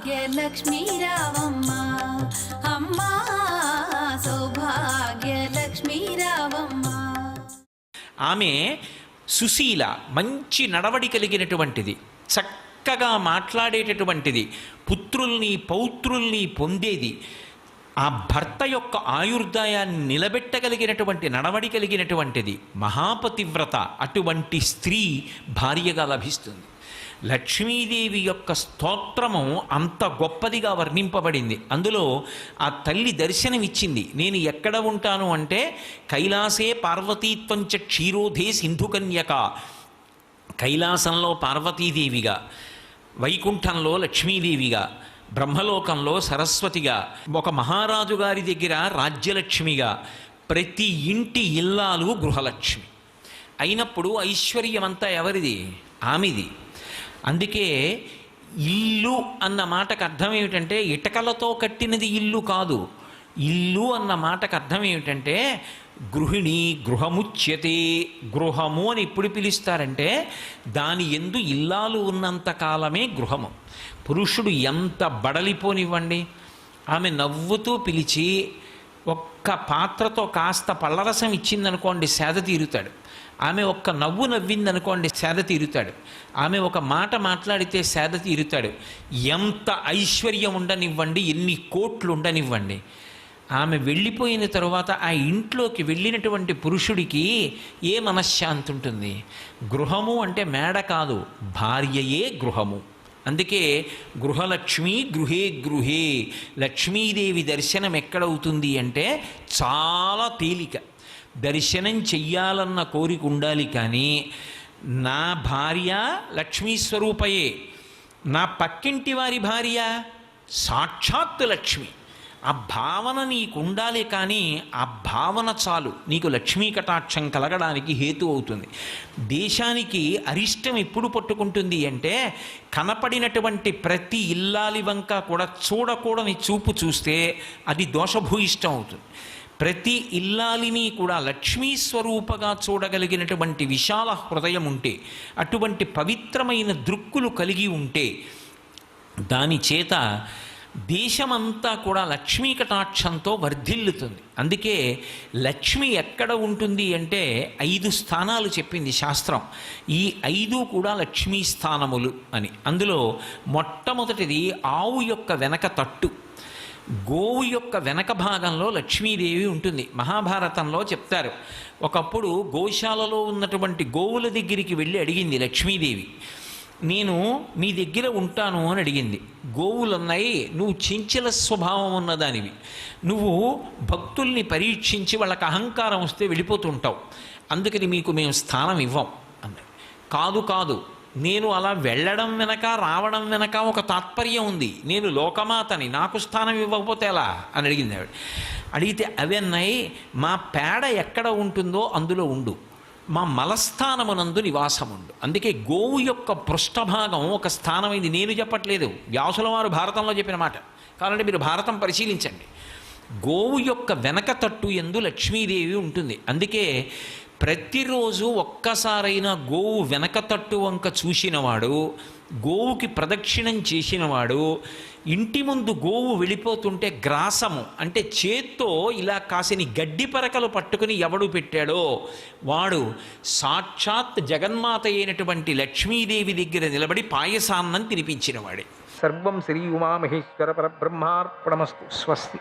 సౌభాగ్యలక్ష్మీ రావమ్మ అమ్మా, సౌభాగ్యలక్ష్మీ రావమ్మ. ఆమె సుశీల, మంచి నడవడి కలిగినటువంటిది, చక్కగా మాట్లాడేటటువంటిది, పుత్రుల్ని పౌత్రుల్ని పొందేది, ఆ భర్త యొక్క ఆయుర్దాయాన్ని నిలబెట్టగలిగినటువంటి నడవడి కలిగినటువంటిది, మహాపతివ్రత. అటువంటి స్త్రీ భార్యగా లభిస్తుంది. లక్ష్మీదేవి యొక్క స్తోత్రము అంత గొప్పదిగా వర్ణింపబడింది. అందులో ఆ తల్లి దర్శనమిచ్చింది. నేను ఎక్కడ ఉంటాను అంటే, కైలాసే పార్వతీత్వంచ క్షీరోధే సింధుకన్యక. కైలాసంలో పార్వతీదేవిగా, వైకుంఠంలో లక్ష్మీదేవిగా, బ్రహ్మలోకంలో సరస్వతిగా, ఒక మహారాజు గారి దగ్గర రాజ్యలక్ష్మిగా, ప్రతి ఇంటి ఇల్లాలు గృహలక్ష్మి అయినప్పుడు ఐశ్వర్యమంతా ఎవరిది? ఆమెది. అందుకే ఇల్లు అన్న మాటకు అర్థం ఏమిటంటే, ఇటకలతో కట్టినది ఇల్లు కాదు. ఇల్లు అన్న మాటకు అర్థం ఏమిటంటే, గృహిణి, గృహముచ్యతే. గృహము అని ఎప్పుడు పిలుస్తారంటే, దాని యందు ఇల్లాలు ఉన్నంత కాలమే గృహము. పురుషుడు ఎంత బడలిపోనివ్వండి, ఆమె నవ్వుతూ పిలిచి ఒక్క పాత్రతో కాస్త పళ్ళరసం ఇచ్చిందనుకోండి, సేద తీరుతాడు. ఆమె ఒక్క నవ్వు నవ్విందనుకోండి, సేద తీరుతాడు. ఆమె ఒక మాట మాట్లాడితే సేద తీరుతాడు. ఎంత ఐశ్వర్యం ఉండనివ్వండి, ఎన్ని కోట్లు ఉండనివ్వండి, ఆమె వెళ్ళిపోయిన తరువాత ఆ ఇంట్లోకి వెళ్ళినటువంటి పురుషుడికి ఏ మనశ్శాంతి ఉంటుంది? గృహము అంటే మేడ కాదు, భార్యయే గృహము. అందుకే గృహలక్ష్మి గృహే గృహే. లక్ష్మీదేవి దర్శనం ఎక్కడవుతుంది అంటే చాలా తేలిక. దర్శనం చెయ్యాలన్న కోరిక ఉండాలి, కానీ నా భార్య లక్ష్మీ స్వరూపయే, నా పక్కింటి వారి భార్య సాక్షాత్ లక్ష్మి, ఆ భావన నీకు ఉండాలి. కానీ ఆ భావన చాలు నీకు లక్ష్మీ కటాక్షం కలగడానికి హేతు అవుతుంది. దేశానికి అరిష్టం ఎప్పుడు పట్టుకుంటుంది అంటే, కనపడినటువంటి ప్రతి ఇల్లాలి వంక కూడా చూడకూడని చూపు చూస్తే అది దోషభూయిష్టం అవుతుంది. ప్రతి ఇల్లాలిని కూడా లక్ష్మీ స్వరూపగా చూడగలిగినటువంటి విశాల హృదయం ఉంటే, అటువంటి పవిత్రమైన దృక్కులు కలిగి ఉంటే, దాని చేత దేశమంతా కూడా లక్ష్మీ కటాక్షంతో వర్ధిల్లుతుంది. అందుకే లక్ష్మి ఎక్కడ ఉంటుంది అంటే 5 స్థానాలు చెప్పింది శాస్త్రం. ఈ 5 కూడా లక్ష్మీ స్థానములు అని. అందులో మొట్టమొదటిది ఆవు యొక్క వెనక తట్టు. గోవు యొక్క వెనక భాగంలో లక్ష్మీదేవి ఉంటుంది. మహాభారతంలో చెప్తారు, ఒకప్పుడు గోశాలలో ఉన్నటువంటి గోవుల దగ్గరికి వెళ్ళి అడిగింది లక్ష్మీదేవి, నేను మీ దగ్గర ఉంటాను అని అడిగింది. గోవులున్నాయి, నువ్వు చంచల స్వభావం ఉన్నదానివి, నువ్వు భక్తుల్ని పరీక్షించి వాళ్ళకి అహంకారం వస్తే వెళ్ళిపోతుంటావు, అందుకని మీకు మేము స్థానం ఇవ్వం అన్నది. కాదు కాదు, నేను అలా వెళ్ళడం వెనక రావడం వెనక ఒక తాత్పర్యం ఉంది, నేను లోకమాతని, నాకు స్థానం ఇవ్వకపోతే ఎలా అని అడిగింది ఆవిడ. అడిగితే అవన్నీ, మా పేడ ఎక్కడ ఉంటుందో అందులో ఉండు, మా మలస్థానమునందు నివాసముండు. అందుకే గోవు యొక్క పృష్ఠభాగం ఒక స్థానమైంది. నేను చెప్పట్లేదు, వ్యాసుల వారు భారతంలో చెప్పిన మాట. కావాలంటే మీరు భారతం పరిశీలించండి. గోవు యొక్క వెనక తట్టు యందు లక్ష్మీదేవి ఉంటుంది. అందుకే ప్రతిరోజు ఒక్కసారైనా గోవు వెనక తట్టు వంక చూసినవాడు, గోవుకి ప్రదక్షిణం చేసినవాడు, ఇంటి ముందు గోవు వెళ్ళిపోతుంటే గ్రాసము అంటే చేత్తో ఇలా కాసిని గడ్డి పరకలు పట్టుకుని ఎవడు పెట్టాడో వాడు సాక్షాత్ జగన్మాత అయినటువంటి లక్ష్మీదేవి దగ్గర నిలబడి పాయసాన్నం తినిపించినవాడే. సర్వం శ్రీ ఉమామహేశ్వర పరబ్రహ్మార్పణమస్తు. స్వస్తి.